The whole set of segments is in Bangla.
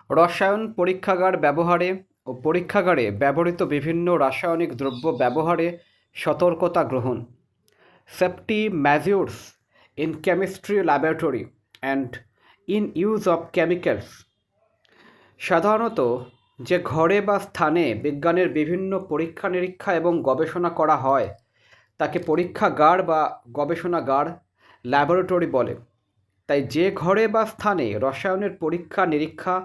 রসায়ন পরীক্ষাগার ব্যবহারে ও পরীক্ষাগারে ব্যবহৃত বিভিন্ন রাসায়নিক দ্রব্য ব্যবহারে সতর্কতা গ্রহণ। Safety measures in chemistry laboratory and in use of chemicals. সাধারণত যে ঘরে বা স্থানে বিজ্ঞানের বিভিন্ন পরীক্ষা নিরীক্ষা এবং গবেষণা করা হয় তাকে পরীক্ষাগার বা গবেষণাগার ল্যাবরেটরি বলে। তাই যে ঘরে বা স্থানে রসায়নের পরীক্ষা নিরীক্ষা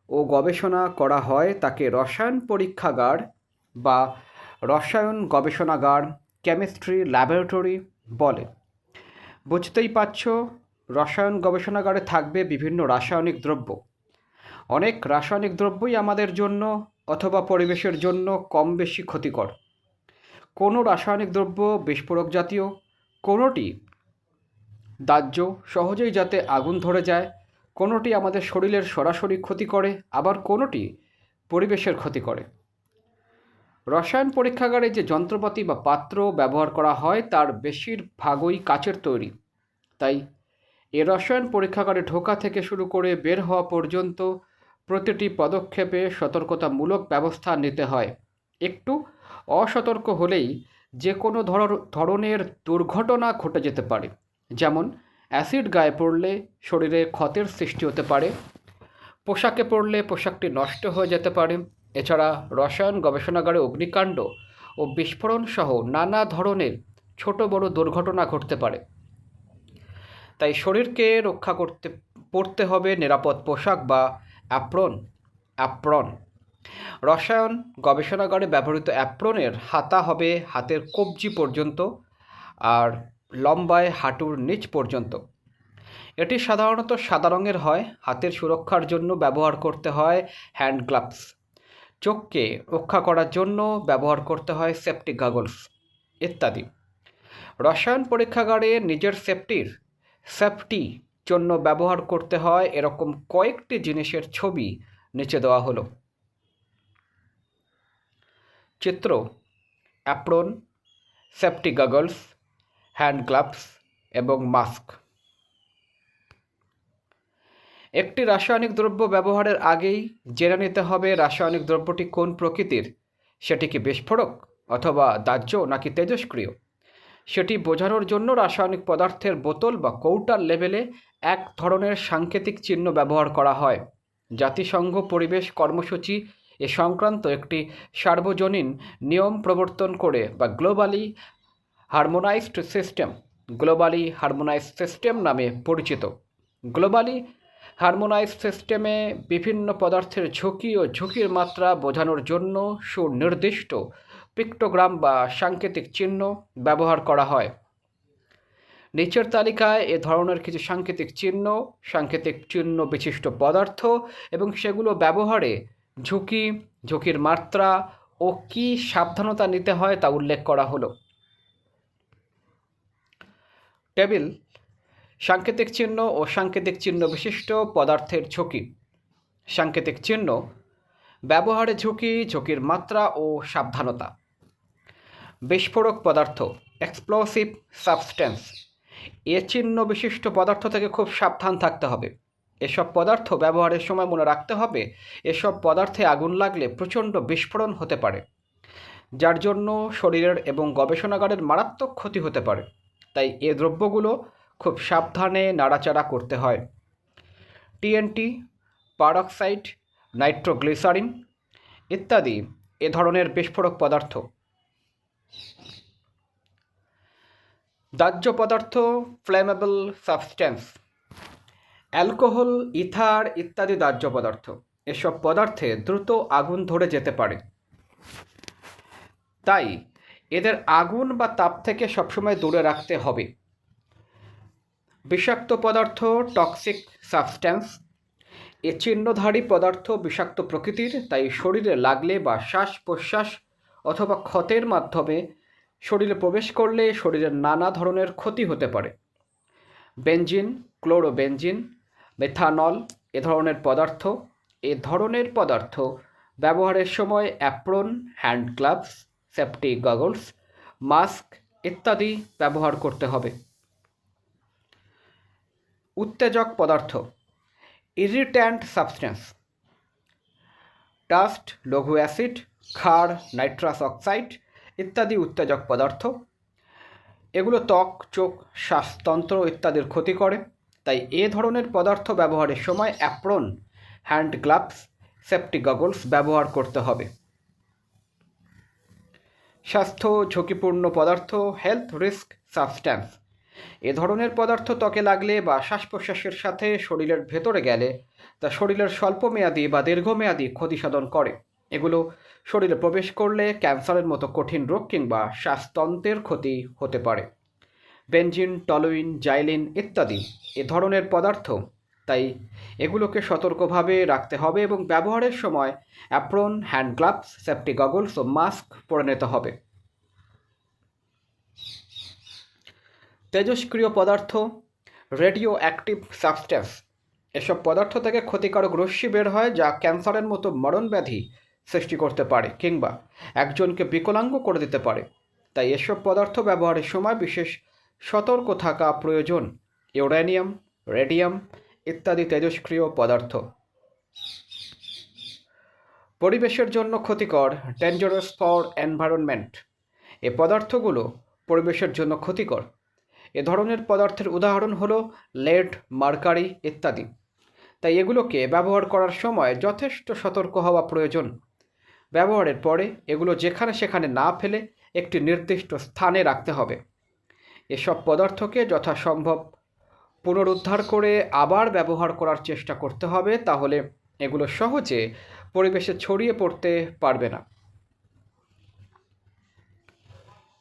ও গবেষণা করা হয় তাকে রসায়ন পরীক্ষাগার বা রসায়ন গবেষণাগার কেমিস্ট্রি ল্যাবরেটরি বলে। বুঝতেই পারছ, রসায়ন গবেষণাগারে থাকবে বিভিন্ন রাসায়নিক দ্রব্য। অনেক রাসায়নিক দ্রব্যই আমাদের জন্য অথবা পরিবেশের জন্য কম বেশি ক্ষতিকর। কোনো রাসায়নিক দ্রব্য বিস্ফোরক জাতীয়, কোনোটি দাহ্য, সহজেই যাতে আগুন ধরে যায়, কোনোটি আমাদের শরীরের সরাসরি ক্ষতি করে, আবার কোনোটি পরিবেশের ক্ষতি করে। রসায়ন পরীক্ষাগারে যে যন্ত্রপাতি বা পাত্র ব্যবহার করা হয় তার বেশিরভাগই কাচের তৈরি। তাই এ রসায়ন পরীক্ষাগারে ঢোকা থেকে শুরু করে বের হওয়া পর্যন্ত প্রতিটি পদক্ষেপে সতর্কতামূলক ব্যবস্থা নিতে হয়। একটু অসতর্ক হলেই যে কোনো ধরনের দুর্ঘটনা ঘটে যেতে পারে। যেমন অ্যাসিড গায়ে পড়লে শরীরে ক্ষতের সৃষ্টি হতে পারে, পোশাকে পড়লে পোশাকটি নষ্ট হয়ে যেতে পারে। এছাড়া রসায়ন গবেষণাগারে অগ্নিকাণ্ড ও বিস্ফোরণ সহ নানা ধরনের ছোট বড় দুর্ঘটনা ঘটতে পারে। তাই শরীরকে রক্ষা পড়তে হবে নিরাপদ পোশাক বা অ্যাপ্রন। রসায়ন গবেষণাগারে ব্যবহৃত অ্যাপ্রনের হাতা হবে হাতের কবজি পর্যন্ত আর লম্বায় হাঁটুর নিচ পর্যন্ত। এটি সাধারণত সাদা রঙের হয়। হাতের সুরক্ষার জন্য ব্যবহার করতে হয় হ্যান্ড গ্লাভস। চোখকে রক্ষা করার জন্য ব্যবহার করতে হয় সেফটি গগলস ইত্যাদি। রসায়ন পরীক্ষাগারে নিজের সেফটি জন্য ব্যবহার করতে হয় এরকম কয়েকটি জিনিসের ছবি নিচে দেওয়া হলো। চিত্র: apron, safety goggles, hand gloves এবং মাস্ক। একটি রাসায়নিক দ্রব্য ব্যবহারের আগেই জেনে নিতে হবে রাসায়নিক দ্রব্যটি কোন প্রকৃতির, সেটি কি বিস্ফোরক অথবা দাহ্য নাকি তেজস্ক্রিয়। সেটি বোঝানোর জন্য রাসায়নিক পদার্থের বোতল বা কৌটার লেবেলে এক ধরনের সাংকেতিক চিহ্ন ব্যবহার করা হয়। জাতিসংঘ পরিবেশ কর্মসূচি এ সংক্রান্ত একটি সার্বজনীন নিয়ম প্রবর্তন করে বা গ্লোবালি হারমোনাইজড সিস্টেম নামে পরিচিত। গ্লোবালি হারমোনাইজড সিস্টেমে বিভিন্ন পদার্থের ঝুঁকি ও ঝুঁকির মাত্রা বোঝানোর জন্য সুনির্দিষ্ট পিক্টোগ্রাম বা সাংকেতিক চিহ্ন ব্যবহার করা হয়। নিচের তালিকায় এ ধরনের কিছু সাংকেতিক চিহ্ন বিশিষ্ট পদার্থ এবং সেগুলো ব্যবহারে ঝুঁকির মাত্রা ও কী সাবধানতা নিতে হয় তা উল্লেখ করা হলো। টেবিল: সাংকেতিক চিহ্ন ও সাংকেতিক চিহ্ন বিশিষ্ট পদার্থের ঝুঁকি। সাংকেতিক চিহ্ন ব্যবহারে ঝুঁকির মাত্রা ও সাবধানতা। বিস্ফোরক পদার্থ এক্সপ্লোসিভ সাবস্টেন্স। এ চিহ্ন বিশিষ্ট পদার্থ থেকে খুব সাবধান থাকতে হবে। এসব পদার্থ ব্যবহারের সময় মনে রাখতে হবে এসব পদার্থে আগুন লাগলে প্রচণ্ড বিস্ফোরণ হতে পারে, যার জন্য শরীরের এবং গবেষণাগারের মারাত্মক ক্ষতি হতে পারে। তাই এ দ্রব্যগুলো খুব সাবধানে নাড়াচাড়া করতে হয়। টিএনটি, পারঅক্সাইড, নাইট্রোগ্লিসারিন ইত্যাদি এ ধরনের বিস্ফোরক পদার্থ। দাহ্য পদার্থ ফ্লেমেবল সাবস্টেন্স। অ্যালকোহল, ইথার ইত্যাদি দাহ্য পদার্থ। এসব পদার্থে দ্রুত আগুন ধরে যেতে পারে, তাই এদের আগুন বা তাপ থেকে সবসময় দূরে রাখতে হবে। বিষাক্ত পদার্থ টক্সিক সাবস্টেন্স। এ চিহ্নধারী পদার্থ বিষাক্ত প্রকৃতির, তাই শরীরে লাগলে বা শ্বাস প্রশ্বাস অথবা ক্ষতের মাধ্যমে শরীরে প্রবেশ করলে শরীরের নানা ধরনের ক্ষতি হতে পারে। বেনজিন, ক্লোরোবেনজিন, মেথানল এ ধরনের পদার্থ ব্যবহারের সময় apron, hand gloves, safety goggles, mask ইত্যাদি ব্যবহার করতে হবে। উত্তেজক পদার্থ ইরিট্যান্ট সাবস্টেন্স। ডাস্ট, লঘু অ্যাসিড, ক্ষার, নাইট্রাস অক্সাইড ইত্যাদি উত্তেজক পদার্থ। এগুলো ত্বক, চোখ, শ্বাসতন্ত্র ইত্যাদির ক্ষতি করে। তাই এ ধরনের পদার্থ ব্যবহারের সময় apron, hand gloves, safety goggles ব্যবহার করতে হবে। স্বাস্থ্য ঝুঁকিপূর্ণ পদার্থ, হেলথ রিস্ক সাবস্ট্যান্স। এ ধরনের পদার্থ ত্বকে লাগলে বা শ্বাস প্রশ্বাসের সাথে শরীরের ভেতরে গেলে তা শরীরের স্বল্পমেয়াদী বা দীর্ঘমেয়াদী ক্ষতি সাধন করে। এগুলো শরীরে প্রবেশ করলে ক্যান্সারের মতো কঠিন রোগ কিংবা শ্বাসতন্ত্রের ক্ষতি হতে পারে। বেনজিন, টলুইন, জাইলিন ইত্যাদি এ ধরনের পদার্থ, তাই এগুলোকে সতর্কভাবে রাখতে হবে এবং ব্যবহারের সময় apron, hand gloves, safety goggles ও মাস্ক পরে নিতে হবে। তেজস্ক্রিয় পদার্থ, রেডিও অ্যাক্টিভ সাবস্ট্যান্স। এসব পদার্থ থেকে ক্ষতিকারক রশ্মি বের হয় যা ক্যান্সারের মতো মরণব্যাধি সৃষ্টি করতে পারে কিংবা একজনকে বিকলাঙ্গ করে দিতে পারে। তাই এসব পদার্থ ব্যবহারের সময় বিশেষ সতর্ক থাকা প্রয়োজন। ইউরেনিয়াম, রেডিয়াম ইত্যাদি তেজস্ক্রিয় পদার্থ পরিবেশের জন্য ক্ষতিকর, ডেঞ্জারাস ফর এনভায়রনমেন্ট। এ পদার্থগুলো পরিবেশের জন্য ক্ষতিকর। এ ধরনের পদার্থের উদাহরণ হলো লেড, মার্কারি ইত্যাদি। তাই এগুলোকে ব্যবহার করার সময় যথেষ্ট সতর্ক হওয়া প্রয়োজন। ব্যবহারের পরে এগুলো যেখানে সেখানে না ফেলে একটি নির্দিষ্ট স্থানে রাখতে হবে। এসব পদার্থকে যথাসম্ভব পুনরুদ্ধার করে আবার ব্যবহার করার চেষ্টা করতে হবে, তাহলে এগুলো সহজে পরিবেশে ছড়িয়ে পড়তে পারবে না।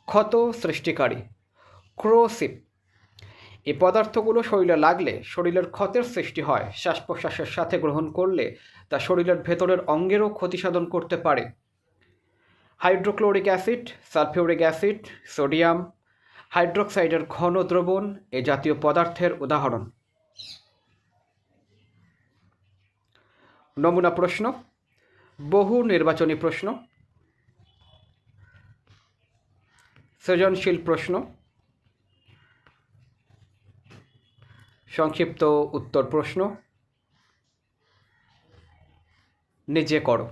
ক্ষত সৃষ্টিকারী, ক্রোসিপ। এই পদার্থগুলো শরীরে লাগলে শরীরের ক্ষতের সৃষ্টি হয়। শ্বাস প্রশ্বাসের সাথে গ্রহণ করলে তা শরীরের ভেতরের অঙ্গেরও ক্ষতি সাধন করতে পারে। Hydrochloric acid, sulphuric acid, sodium হাইড্রোক্সাইডের ঘন দ্রবণ এ জাতীয় পদার্থের উদাহরণ। নমুনা প্রশ্ন, বহু নির্বাচনী প্রশ্ন, সৃজনশীল প্রশ্ন, সংক্ষিপ্ত উত্তর প্রশ্ন। নিজে করো।